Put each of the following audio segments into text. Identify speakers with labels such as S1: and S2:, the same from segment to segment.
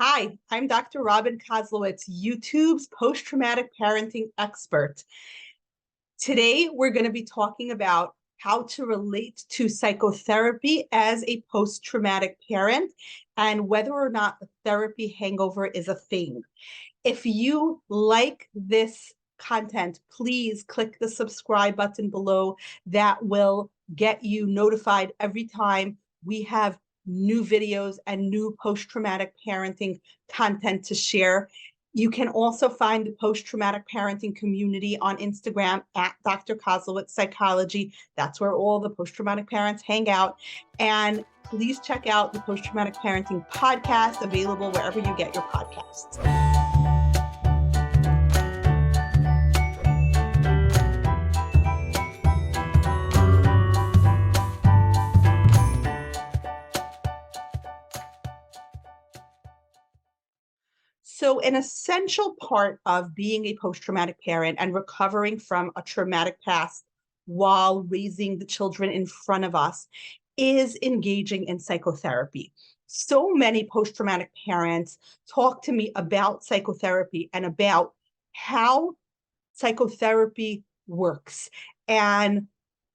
S1: Hi, I'm Dr. Robin Kozlowitz, YouTube's post-traumatic parenting expert. Today, we're going to be talking about how to relate to psychotherapy as a post-traumatic parent and whether or not the therapy hangover is a thing. If you like this content, please click the subscribe button below. That will get you notified every time we have new videos and new post-traumatic parenting content to share. You can also find the post-traumatic parenting community on Instagram at Dr. Kozlowitz Psychology. That's where all the post-traumatic parents hang out. And please check out the Post-Traumatic Parenting podcast, available wherever you get your podcasts. So an essential part of being a post-traumatic parent and recovering from a traumatic past while raising the children in front of us is engaging in psychotherapy. So many post-traumatic parents talk to me about psychotherapy and about how psychotherapy works and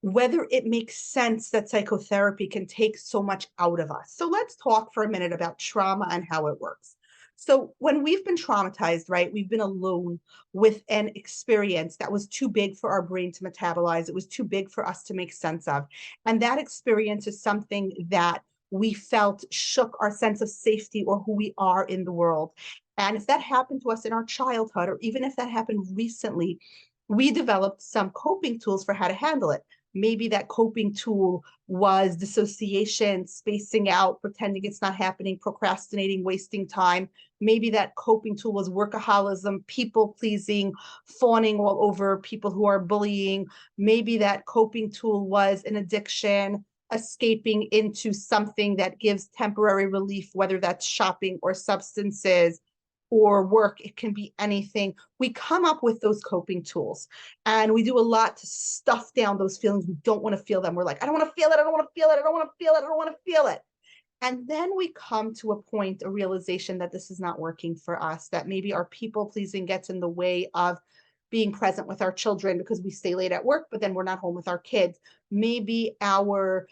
S1: whether it makes sense that psychotherapy can take so much out of us. So let's talk for a minute about trauma and how it works. So when we've been traumatized, right, we've been alone with an experience that was too big for our brain to metabolize. It was too big for us to make sense of. And that experience is something that we felt shook our sense of safety or who we are in the world. And if that happened to us in our childhood, or even if that happened recently, we developed some coping tools for how to handle it. Maybe that coping tool was dissociation, spacing out, pretending it's not happening, procrastinating, wasting time. Maybe that coping tool was workaholism, people pleasing, fawning all over people who are bullying. Maybe that coping tool was an addiction, escaping into something that gives temporary relief, whether that's shopping or substances or work. It can be anything. We come up with those coping tools and we do a lot to stuff down those feelings. We don't want to feel them. We're like, I don't want to feel it. I don't want to feel it. I don't want to feel it. I don't want to feel it. And then we come to a point, a realization that this is not working for us, that maybe our people pleasing gets in the way of being present with our children because we stay late at work, but then we're not home with our kids. Maybe our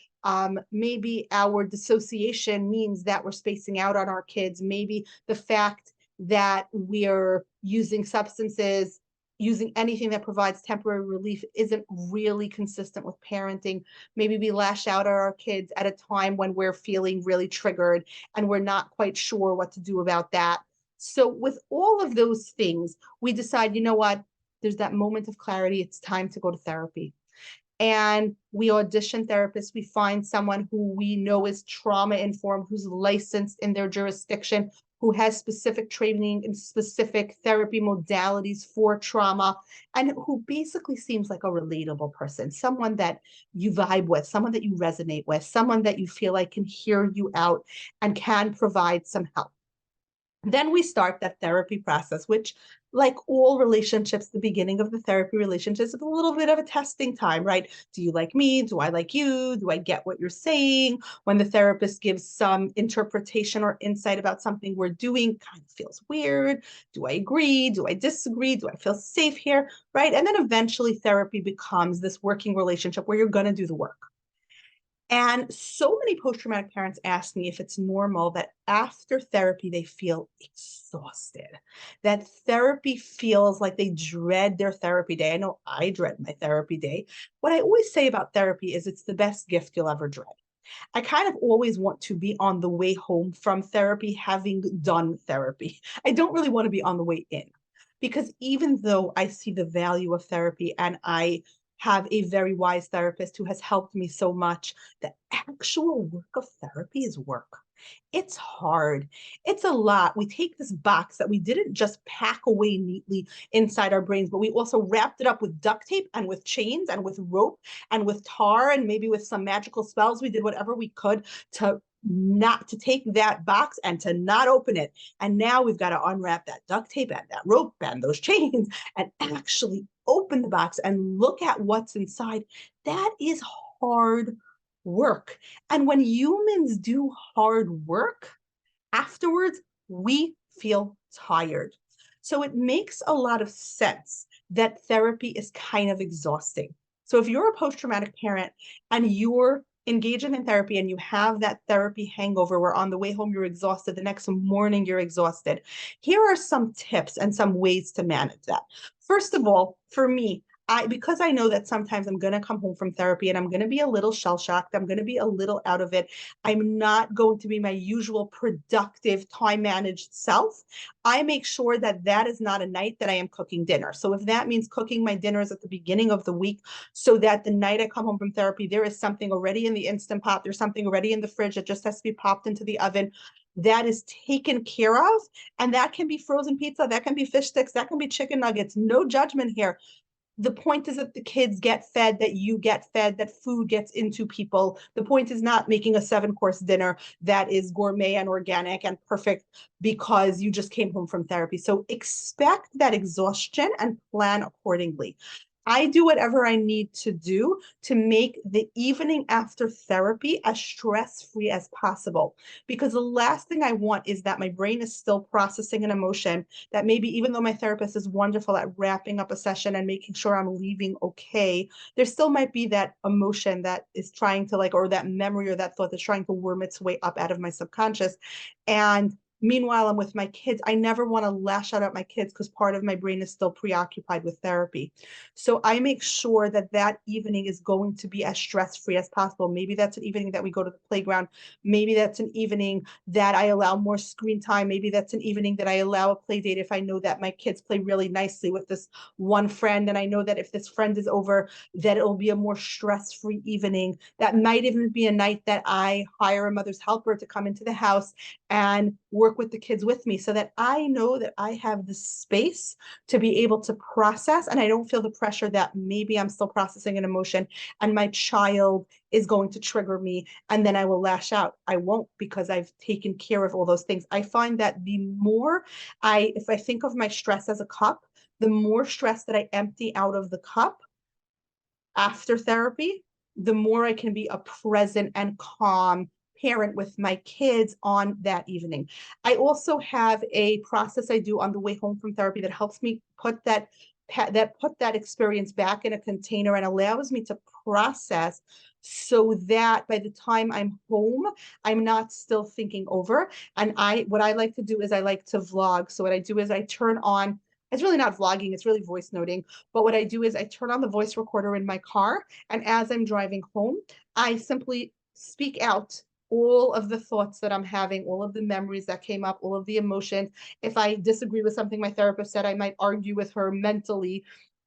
S1: dissociation means that we're spacing out on our kids. Maybe the fact that we're using substances, using anything that provides temporary relief isn't really consistent with parenting. Maybe we lash out at our kids at a time when we're feeling really triggered and we're not quite sure what to do about that. So with all of those things, we decide, you know what, there's that moment of clarity. It's time to go to therapy. And we audition therapists. We find someone who we know is trauma informed, who's licensed in their jurisdiction, who has specific training and specific therapy modalities for trauma, and who basically seems like a relatable person, someone that you vibe with, someone that you resonate with, someone that you feel like can hear you out and can provide some help. Then we start that therapy process, which, like all relationships, the beginning of the therapy relationship is a little bit of a testing time, right? Do you like me? Do I like you? Do I get what you're saying? When the therapist gives some interpretation or insight about something we're doing, kind of feels weird. Do I agree? Do I disagree? Do I feel safe here? Right? And then eventually therapy becomes this working relationship where you're going to do the work. And so many post-traumatic parents ask me if it's normal that after therapy, they feel exhausted, that therapy feels like they dread their therapy day. I know I dread my therapy day. What I always say about therapy is it's the best gift you'll ever dread. I kind of always want to be on the way home from therapy, having done therapy. I don't really want to be on the way in, because even though I see the value of therapy and I have a very wise therapist who has helped me so much, the actual work of therapy is work. It's hard. It's a lot. We take this box that we didn't just pack away neatly inside our brains, but we also wrapped it up with duct tape and with chains and with rope and with tar and maybe with some magical spells. We did whatever we could to not to take that box and to not open it. And now we've got to unwrap that duct tape and that rope and those chains and actually open the box and look at what's inside. That is hard work. And when humans do hard work, afterwards, we feel tired. So it makes a lot of sense that therapy is kind of exhausting. So if you're a post-traumatic parent and you're engaging in therapy and you have that therapy hangover where on the way home you're exhausted, the next morning you're exhausted, here are some tips and some ways to manage that. First of all, for me, because I know that sometimes I'm going to come home from therapy and I'm going to be a little shell shocked, I'm going to be a little out of it. I'm not going to be my usual productive, time managed self. I make sure that that is not a night that I am cooking dinner. So if that means cooking my dinners at the beginning of the week, so that the night I come home from therapy, there is something already in the Instant Pot, there's something already in the fridge that just has to be popped into the oven, that is taken care of. And that can be frozen pizza, that can be fish sticks, that can be chicken nuggets, no judgment here. The point is that the kids get fed, that you get fed, that food gets into people. The point is not making a 7-course dinner that is gourmet and organic and perfect because you just came home from therapy. So expect that exhaustion and plan accordingly. I do whatever I need to do to make the evening after therapy as stress-free as possible. Because the last thing I want is that my brain is still processing an emotion that maybe even though my therapist is wonderful at wrapping up a session and making sure I'm leaving okay, there still might be that emotion that is trying to or that memory or that thought that's trying to worm its way up out of my subconscious. And meanwhile, I'm with my kids. I never want to lash out at my kids because part of my brain is still preoccupied with therapy. So I make sure that that evening is going to be as stress-free as possible. Maybe that's an evening that we go to the playground. Maybe that's an evening that I allow more screen time. Maybe that's an evening that I allow a play date if I know that my kids play really nicely with this one friend. And I know that if this friend is over, that it'll be a more stress-free evening. That might even be a night that I hire a mother's helper to come into the house and work with the kids with me so that I know that I have the space to be able to process and I don't feel the pressure that maybe I'm still processing an emotion and my child is going to trigger me and then I will lash out. I won't because I've taken care of all those things. I find that the more if I think of my stress as a cup, the more stress that I empty out of the cup after therapy, the more I can be a present and calm parent with my kids on that evening. I also have a process I do on the way home from therapy that helps me put that experience back in a container and allows me to process so that by the time I'm home, I'm not still thinking over. And what I like to do is I like to vlog. So what I do is I turn on, it's really not vlogging, it's really voice noting. But what I do is I turn on the voice recorder in my car. And as I'm driving home, I simply speak out all of the thoughts that I'm having, all of the memories that came up, all of the emotions. If I disagree with something my therapist said, I might argue with her mentally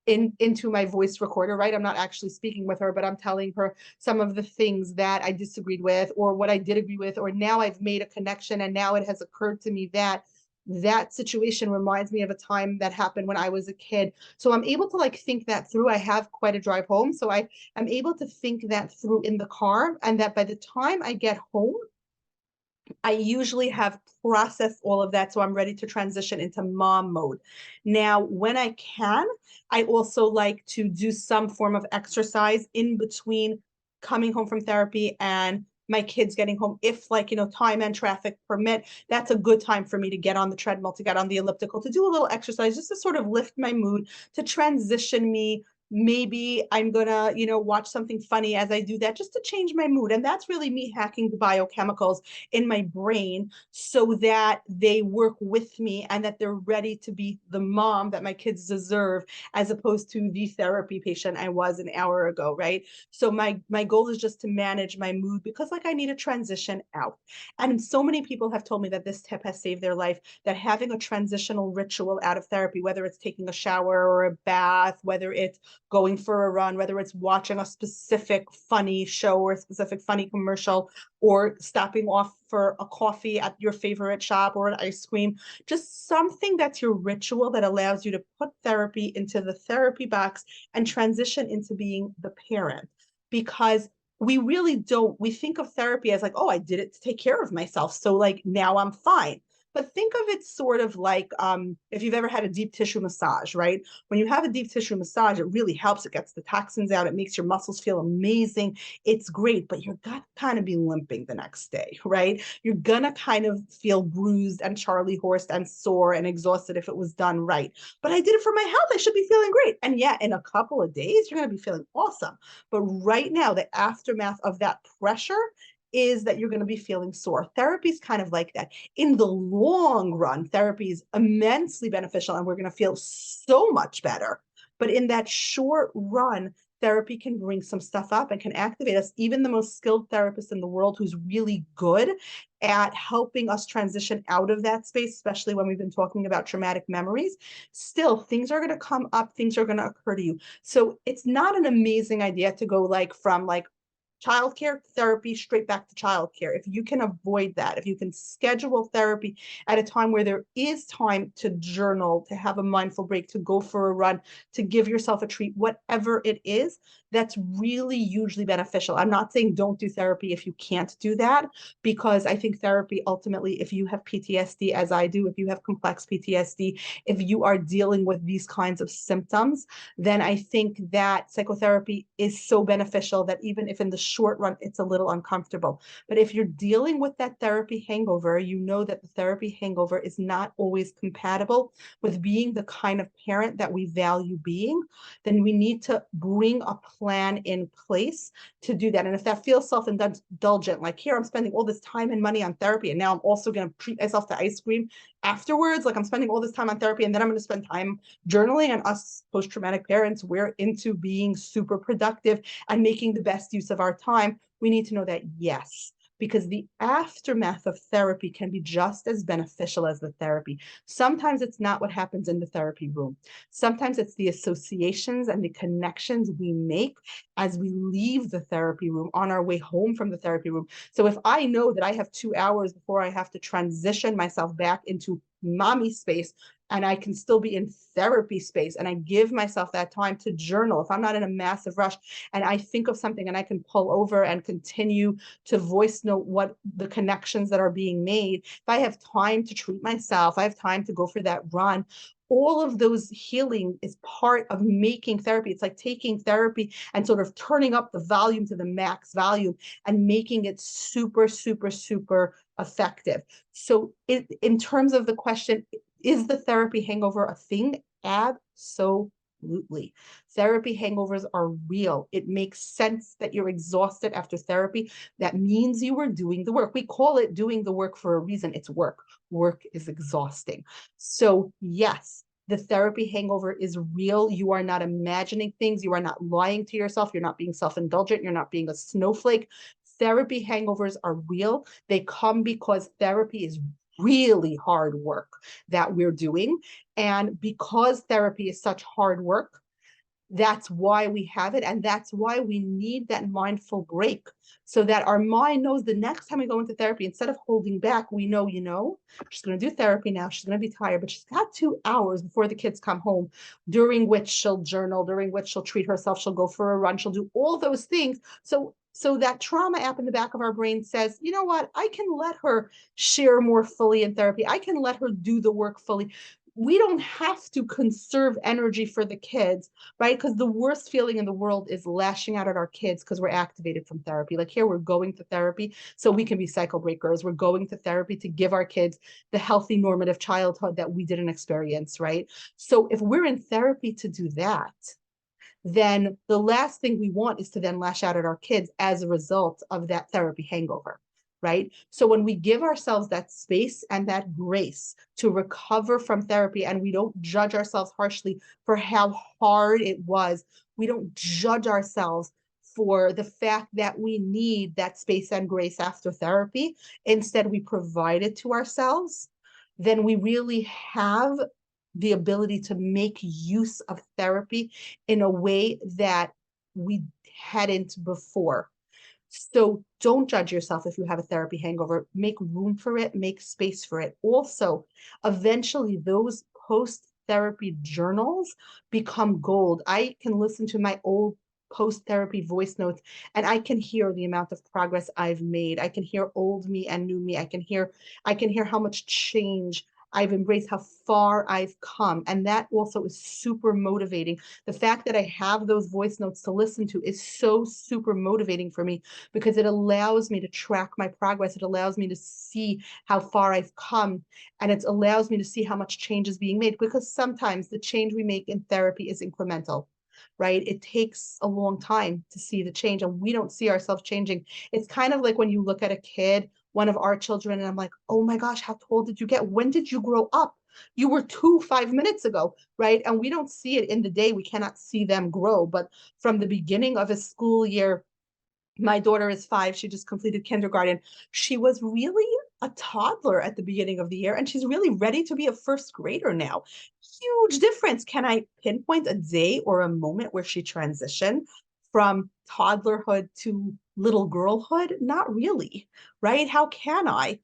S1: into my voice recorder, right? I'm not actually speaking with her, but I'm telling her some of the things that I disagreed with or what I did agree with, or now I've made a connection and now it has occurred to me that that situation reminds me of a time that happened when I was a kid. So I'm able to think that through. I have quite a drive home. So I'm able to think that through in the car, and that by the time I get home, I usually have processed all of that. So I'm ready to transition into mom mode. Now, when I can, I also like to do some form of exercise in between coming home from therapy and my kids getting home. If time and traffic permit, that's a good time for me to get on the treadmill, to get on the elliptical, to do a little exercise, just to sort of lift my mood, to transition me. Maybe I'm gonna, watch something funny as I do that just to change my mood. And that's really me hacking the biochemicals in my brain so that they work with me and that they're ready to be the mom that my kids deserve, as opposed to the therapy patient I was an hour ago, right? So my goal is just to manage my mood because I need a transition out. And so many people have told me that this tip has saved their life, that having a transitional ritual out of therapy, whether it's taking a shower or a bath, whether it's going for a run, whether it's watching a specific funny show or a specific funny commercial, or stopping off for a coffee at your favorite shop or an ice cream, just something that's your ritual that allows you to put therapy into the therapy box and transition into being the parent. Because we really don't, we think of therapy as oh, I did it to take care of myself. So now I'm fine. but think of it sort of like if you've ever had a deep tissue massage, right? When you have a deep tissue massage, it really helps. It gets the toxins out. It makes your muscles feel amazing. It's great, but you're gonna kind of be limping the next day, right? You're gonna kind of feel bruised and Charlie horsed and sore and exhausted if it was done right. But I did it for my health. I should be feeling great. And yeah, in a couple of days, you're gonna be feeling awesome. But right now, the aftermath of that pressure is that you're going to be feeling sore. Therapy is kind of like that. In the long run, therapy is immensely beneficial and we're going to feel so much better. But in that short run, therapy can bring some stuff up and can activate us. Even the most skilled therapist in the world who's really good at helping us transition out of that space, especially when we've been talking about traumatic memories, still things are going to come up, things are going to occur to you. So it's not an amazing idea to go like from like childcare therapy straight back to childcare. If you can avoid that, if you can schedule therapy at a time where there is time to journal, to have a mindful break, to go for a run, to give yourself a treat, whatever it is, that's really hugely beneficial. I'm not saying don't do therapy if you can't do that, because I think therapy ultimately, if you have PTSD, as I do, if you have complex PTSD, if you are dealing with these kinds of symptoms, then I think that psychotherapy is so beneficial that even if in the short run it's a little uncomfortable. But if you're dealing with that therapy hangover, you know that the therapy hangover is not always compatible with being the kind of parent that we value being, then we need to bring a plan in place to do that. And if that feels self-indulgent, like here, I'm spending all this time and money on therapy, and now I'm also going to treat myself to ice cream afterwards, like I'm spending all this time on therapy, and then I'm going to spend time journaling. And us post-traumatic parents, we're into being super productive and making the best use of our time. We need to know that, yes, because the aftermath of therapy can be just as beneficial as the therapy. Sometimes it's not what happens in the therapy room. Sometimes it's the associations and the connections we make as we leave the therapy room on our way home from the therapy room. So if I know that I have 2 hours before I have to transition myself back into mommy space, and I can still be in therapy space, and I give myself that time to journal, if I'm not in a massive rush and I think of something and I can pull over and continue to voice note what the connections that are being made, if I have time to treat myself, I have time to go for that run, all of those healing is part of making therapy. It's like taking therapy and sort of turning up the volume to the max volume and making it super, super, super effective. So in terms of the question, is the therapy hangover a thing? Absolutely. Therapy hangovers are real. It makes sense that you're exhausted after therapy. That means you were doing the work. We call it doing the work for a reason. It's work. Work is exhausting. So yes, the therapy hangover is real. You are not imagining things. You are not lying to yourself. You're not being self-indulgent. You're not being a snowflake. Therapy hangovers are real. They come because therapy is really hard work that we're doing. And because therapy is such hard work, that's why we have it. And that's why we need that mindful break, so that our mind knows the next time we go into therapy, instead of holding back, we know, she's going to do therapy now. She's going to be tired, but she's got 2 hours before the kids come home, during which she'll journal, during which she'll treat herself. She'll go for a run. She'll do all those things. So that trauma app in the back of our brain says, you know what, I can let her share more fully in therapy. I can let her do the work fully. We don't have to conserve energy for the kids, right? Because the worst feeling in the world is lashing out at our kids because we're activated from therapy. Like here, we're going to therapy so we can be cycle breakers. We're going to therapy to give our kids the healthy, normative childhood that we didn't experience, right? So if we're in therapy to do that, then the last thing we want is to then lash out at our kids as a result of that therapy hangover, right? So when we give ourselves that space and that grace to recover from therapy, and we don't judge ourselves harshly for how hard it was, we don't judge ourselves for the fact that we need that space and grace after therapy. Instead, we provide it to ourselves, then we really have the ability to make use of therapy in a way that we hadn't before. So don't judge yourself if you have a therapy hangover. Make room for it, make space for it. Also, eventually those post-therapy journals become gold. I can listen to my old post-therapy voice notes, and I can hear the amount of progress I've made. I can hear old me and new me. I can hear how much change I've embraced, how far I've come. And that also is super motivating. The fact that I have those voice notes to listen to is so super motivating for me, because it allows me to track my progress. It allows me to see how far I've come, and it allows me to see how much change is being made, because sometimes the change we make in therapy is incremental, right? It takes a long time to see the change, and we don't see ourselves changing. It's kind of like when you look at a kid, one of our children, and I'm like, oh my gosh, how tall did you get? When did you grow up? You were 2 5 minutes ago, right? And we don't see it in the day. We cannot see them grow. But from the beginning of a school year, my daughter is 5. She just completed kindergarten. She was really a toddler at the beginning of the year, and she's really ready to be a first grader now. Huge difference. Can I pinpoint a day or a moment where she transitioned from toddlerhood to little girlhood? Not really, right? How can I?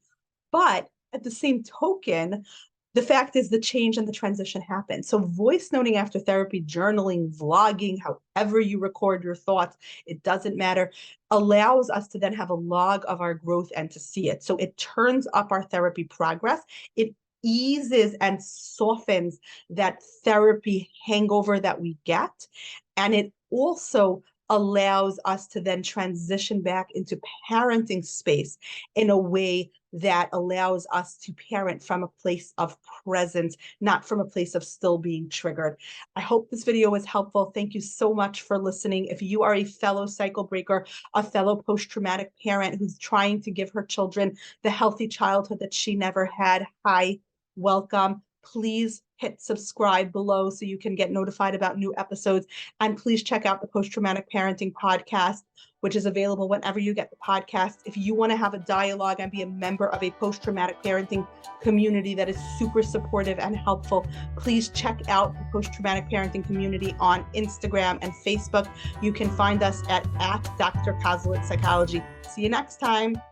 S1: But at the same token, the fact is the change and the transition happened. So voice noting after therapy, journaling, vlogging, however you record your thoughts, it doesn't matter, allows us to then have a log of our growth and to see it. So it turns up our therapy progress. It eases and softens that therapy hangover that we get. And it also allows us to then transition back into parenting space in a way that allows us to parent from a place of presence, not from a place of still being triggered. I hope this video was helpful. Thank you so much for listening. If you are a fellow cycle breaker, a fellow post-traumatic parent who's trying to give her children the healthy childhood that she never had, hi, welcome. Please hit subscribe below so you can get notified about new episodes. And please check out the Post-Traumatic Parenting Podcast, which is available whenever you get the podcast. If you want to have a dialogue and be a member of a post-traumatic parenting community that is super supportive and helpful, please check out the Post-Traumatic Parenting Community on Instagram and Facebook. You can find us at Dr. Kozlowitz Psychology. See you next time.